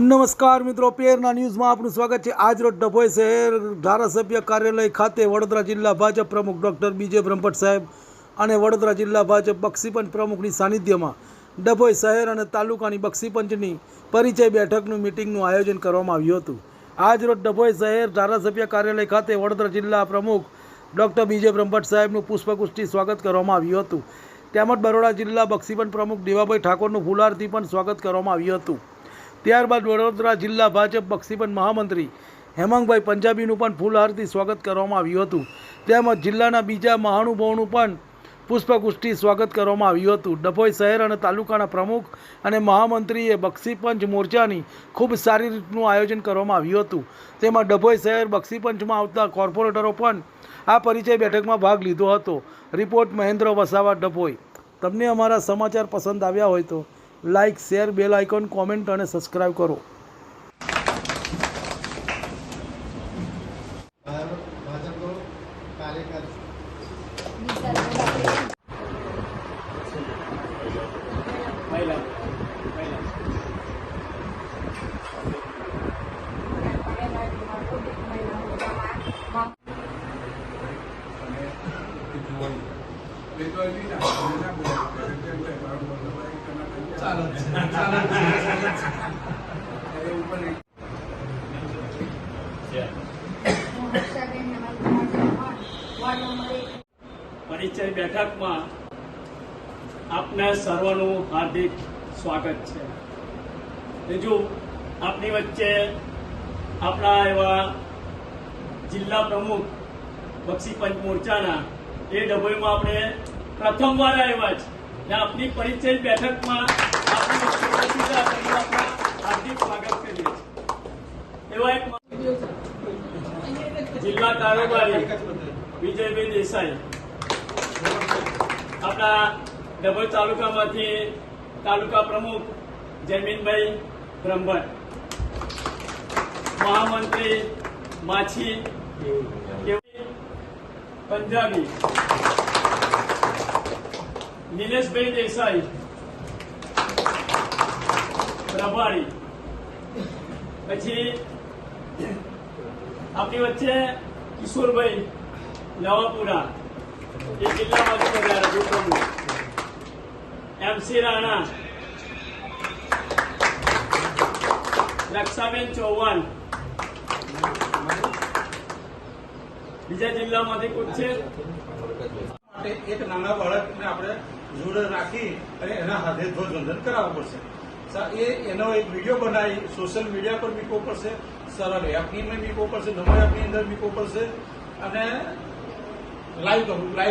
નમસ્કાર મિત્રો, પેરના ન્યૂઝમાં આપનું સ્વાગત છે। આજ રોજ ડભોઈ શહેર ધારાસભ્ય કાર્યાલય ખાતે વડોદરા જિલ્લા ભાજપ પ્રમુખ ડૉક્ટર બીજે બ્રહ્મભટ્ટ સાહેબ અને વડોદરા જિલ્લા ભાજપ બક્ષીપંચ પ્રમુખની સાનિધ્યમાં ડભોઈ શહેર અને તાલુકાની બક્ષીપંચની પરિચય બેઠકનું મિટિંગનું આયોજન કરવામાં આવ્યું હતું। આજ રોજ ડભોઈ શહેર ધારાસભ્ય કાર્યાલય ખાતે વડોદરા જિલ્લા પ્રમુખ ડૉક્ટર બીજે બ્રહ્મભટ્ટ સાહેબનું પુષ્પગુચ્છથી સ્વાગત કરવામાં આવ્યું હતું। તેમજ બરોડા જિલ્લા બક્ષીપંચ પ્રમુખ દેવાભાઈ ઠાકોરનું ફૂલહારથી પણ સ્વાગત કરવામાં આવ્યું હતું। ત્યારબાદ વડોદરા જિલ્લા ભાજપ બક્ષીપંચ મહામંત્રી હેમાંગભાઈ પંજાબીનું પણ ફૂલહારથી સ્વાગત કરવામાં આવ્યું હતું। તેમજ જિલ્લાના બીજા મહાનુભાવોનું પણ પુષ્પગુચ્છથી સ્વાગત કરવામાં આવ્યું હતું। ડભોઈ શહેર અને તાલુકાના પ્રમુખ અને મહામંત્રીએ બક્ષીપંચ મોરચાની ખૂબ સારી રીતનું આયોજન કરવામાં આવ્યું હતું। તેમાં ડભોઈ શહેર બક્ષીપંચમાં આવતા કોર્પોરેટરો પણ આ પરિચય બેઠકમાં ભાગ લીધો હતો। રિપોર્ટ મહેન્દ્ર વસાવા, ડભોઈ। તમને અમારા સમાચાર પસંદ આવ્યા હોય તો like, share, bell icon, comment અને સબસ્ક્રાઇબ કરો। પરિચય બેઠકમાં આપના સર્વનું હાર્દિક સ્વાગત છે। બીજું, આપની વચ્ચે આપણા એવા જિલ્લા પ્રમુખ બક્ષીપંચ મોરચાના એ ડભોઈમાં આપણે પ્રથમવાર આવ્યા છે ને આપની પરિચય બેઠકમાં આપની હાર્દિક સ્વાગત કરીએ છીએ। એવા એક જિલ્લા કારોબારી વિજયભાઈ દેસાઈ, આપણા ડભોઈ તાલુકામાંથી તાલુકા પ્રમુખ જયમીનભાઈ બ્રહ્મભટ્ટ, મહામંત્રી માછી પંજાબી, નિલેશભાઈ દેસાઈ પ્રભારી, પછી આપણી વચ્ચે કિશોરભાઈ નવાપુરા એ જિલ્લામાંથી બધા પ્રમુખ, MC રાણા, રક્ષાબેન ચૌહાણ, બીજા જિલ્લામાંથી કોઈ છે એક નાના બાળકને આપણે જોડે રાખી અને એના હાથે ધ્વજવંદન કરાવવું પડશે। એનો એક વિડીયો બનાવી સોશિયલ મીડિયા પર મૂકવો પડશે, સરળ એપની મૂકવો પડશે, નમો એપની અંદર મૂકવો પડશે અને લાઈવ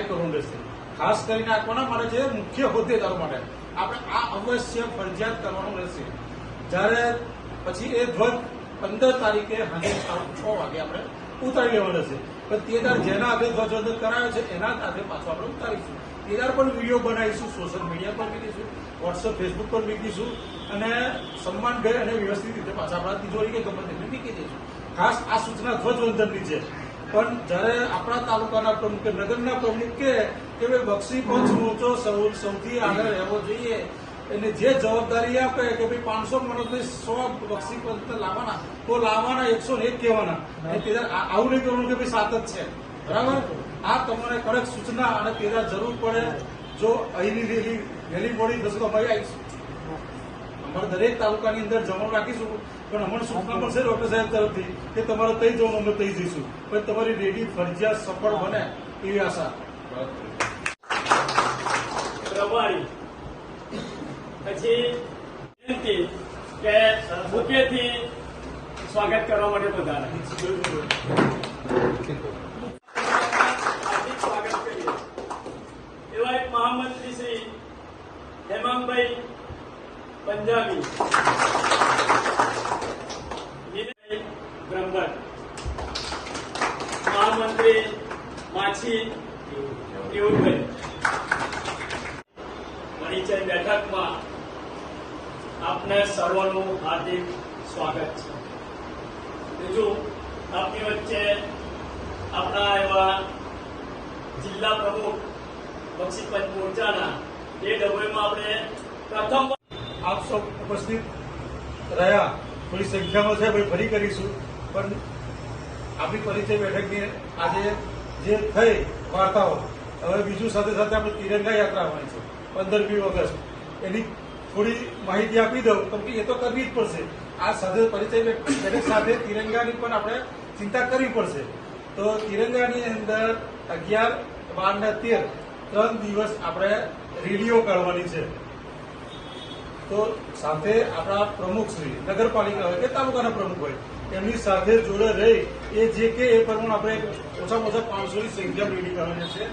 કરવું રહેશે। ખાસ કરીને આ કોના માટે છે? મુખ્ય હોદ્દેદારો માટે આપણે આ અવશ્ય ફરજિયાત કરવાનું રહેશે। જ્યારે પછી એ ધ્વજ 15 તારીખે સાંજે 6 વાગે આપણે ઉતારી લેવાનો રહેશે। પણ તેદાર જેના હાથે ધ્વજવંદન કરાવે છે એના હાથે પાછું આપણે ઉતારીશું। તેદાર પણ વિડીયો બનાવીશું, સોશિયલ મીડિયા પર મૂકીશું, વોટ્સઅપ, ફેસબુક પર મૂકીશું અને સન્માનભેર અને વ્યવસ્થિત રીતે પાછા આપણા તિજોરી કે ગમે તેમને મૂકી દઈશું। ખાસ આ સૂચના ધ્વજવંદનની છે। પણ જયારે આપણા તાલુકાના પ્રમુખ કે નગરના પ્રમુખ કે ભાઈ બક્ષીપંચ મોરચો સૌથી આગળ રહેવો જોઈએ, એને જે જવાબદારી આપે કે ભાઈ 500 માણસને 100 બક્ષીપંચ લાવવાના તો લાવવાના, 101 કહેવાના। આવું નહીં કરવાનું કે ભાઈ 7 જ છે, બરાબર? આ તમારે કડક સૂચના અને તેના જરૂર પડે જો અહીંની રેલી મોડી થશે તો અમારી આવીશું। અમારે દરેક તાલુકાની અંદર જમણ રાખીશું, પણ અમને સૂચના મળશે ડોક્ટર સાહેબ તરફથી કે તમારે તઈ જવાનું, અમે તઈ જઈશું। પણ તમારી રેલી ફરજિયાત સફળ બને એવી આશા। પ્રભારી પછી વિનંતી કે બુકેથી સ્વાગત કરવા માટે વધારે સ્વાગત કરીએ। એવા એક મહામંત્રી શ્રી હેમાંગભાઈ પંજાબી, બ્રહ્મભટ્ટ, મહામંત્રી માછી કેવુરભાઈ। પરિચય બેઠકમાં આપને સર્વનું હાર્દિક સ્વાગત છે। બીજું, આપની વચ્ચે આપણા એવા જિલ્લા પ્રમુખ બક્ષીપંચ મોરચાના એ ડભોઈમાં આપણે પ્રથમ આપ સૌ ઉપસ્થિત રહ્યા થોડી સંખ્યામાં છે ભાઈ ફરી કરીશું, પણ આપણી પરિચય બેઠકની આજે જે થઈ વાર્તાઓ, હવે બીજું સાથે સાથે આપણે તિરંગા યાત્રા આવવાની છે 15મી ઓગસ્ટ, એની થોડી માહિતી આપી દઉં કેમ કે એ તો કરવી જ પડશે. આ સાથે પરિચય બેઠક સાથે તિરંગાની પણ આપણે ચિંતા કરવી પડશે. તો તિરંગાની અંદર 11, 12 ને 13 3 દિવસ આપણે રેલીઓ કાઢવાની છે. તો સાથે આપણા પ્રમુખ શ્રી નગરપાલિકા હોય કે તાલુકાના પ્રમુખ હોય એમની સાથે જોડે રહી એ જે કે એ પ્રમાણે આપણે ઓછામાં ઓછા 500ની સંખ્યા રેલી કરવાની છે.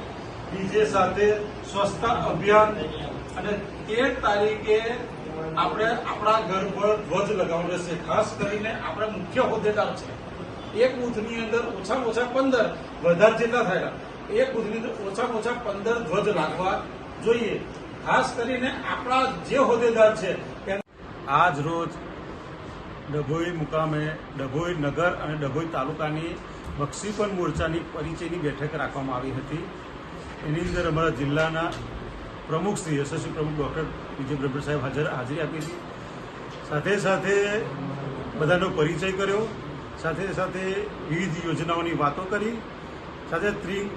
બીજે સાથે સ્વચ્છતા અભિયાન અને 13 તારીખે આપણે આપણા ઘર પર ધ્વજ લગાવવાનો રહેશે. ખાસ કરીને આપણા મુખ્ય હોદ્દેદાર છે, એક બૂથની અંદર ઓછામાં ઓછા 15, વધારે જેટલા થયેલા, એક બૂથની અંદર ઓછામાં ઓછા 15 ધ્વજ લાગવા જોઈએ. ખાસ કરીને આપણા જે હોદ્દેદાર છે આજ રોજ ડભોઈ મુકામે ડભોઈ નગર અને ડભોઈ તાલુકાની બક્ષીપન મોરચાની પરિચયની બેઠક રાખવામાં આવી હતી. એની અંદર અમારા જિલ્લાના પ્રમુખ શ્રી યશસ્વી પ્રમુખ ડૉક્ટર બીજે બ્રહ્મભટ્ટ સાહેબ હાજરી આપી હતી. સાથે સાથે બધાનો પરિચય કર્યો, સાથે સાથે વિવિધ યોજનાઓની વાતો કરી, સાથે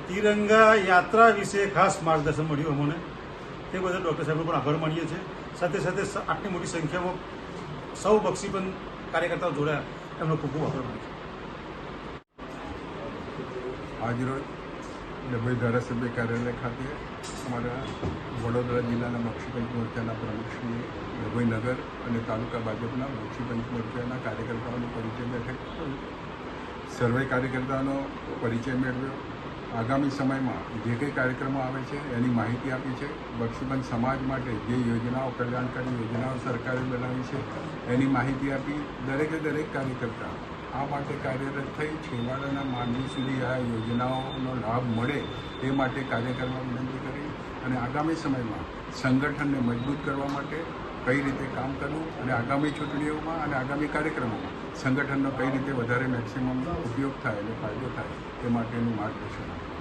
તિરંગા યાત્રા વિશે ખાસ માર્ગદર્શન મળ્યું અમને. તે બધા ડૉક્ટર સાહેબનો પણ આભાર માનીએ છીએ. સાથે સાથે આટલી મોટી સંખ્યામાં સૌ બક્ષીપન કાર્યકર્તાઓ જોડાયા, એમનો ખૂબ ખૂબ આભાર માનીએ છીએ. આજરોજ ડભોઈ ધારાસભ્ય કાર્યાલય ખાતે અમારા વડોદરા જિલ્લાના બક્ષીપંચ મોરચાના પ્રમુખશ્રીએ ડભોઈ નગર અને તાલુકા ભાજપના બક્ષીપંચ મોરચાના કાર્યકર્તાઓનો પરિચય બેઠક સર્વે કાર્યકર્તાઓનો પરિચય મેળવ્યો. આગામી સમયમાં જે કંઈ કાર્યક્રમો આવે છે એની માહિતી આપી છે. બક્ષીપંચ સમાજ માટે જે યોજનાઓ, કલ્યાણકારી યોજનાઓ સરકારે બનાવી છે એની માહિતી આપી. દરેકે દરેક કાર્યકર્તા આ માટે કાર્યરત થઈ છેવાડાના માનવી સુધી આ યોજનાઓનો લાભ મળે તે માટે કાર્ય કરવા વિનંતી કરી અને આગામી સમયમાં સંગઠનને મજબૂત કરવા માટે કઈ રીતે કામ કરવું અને આગામી ચૂંટણીઓમાં અને આગામી કાર્યક્રમોમાં સંગઠનનો કઈ રીતે વધારે મેક્સિમમ ઉપયોગ થાય અને ફાયદો થાય તે માટેનું માર્ગદર્શન આપ્યું.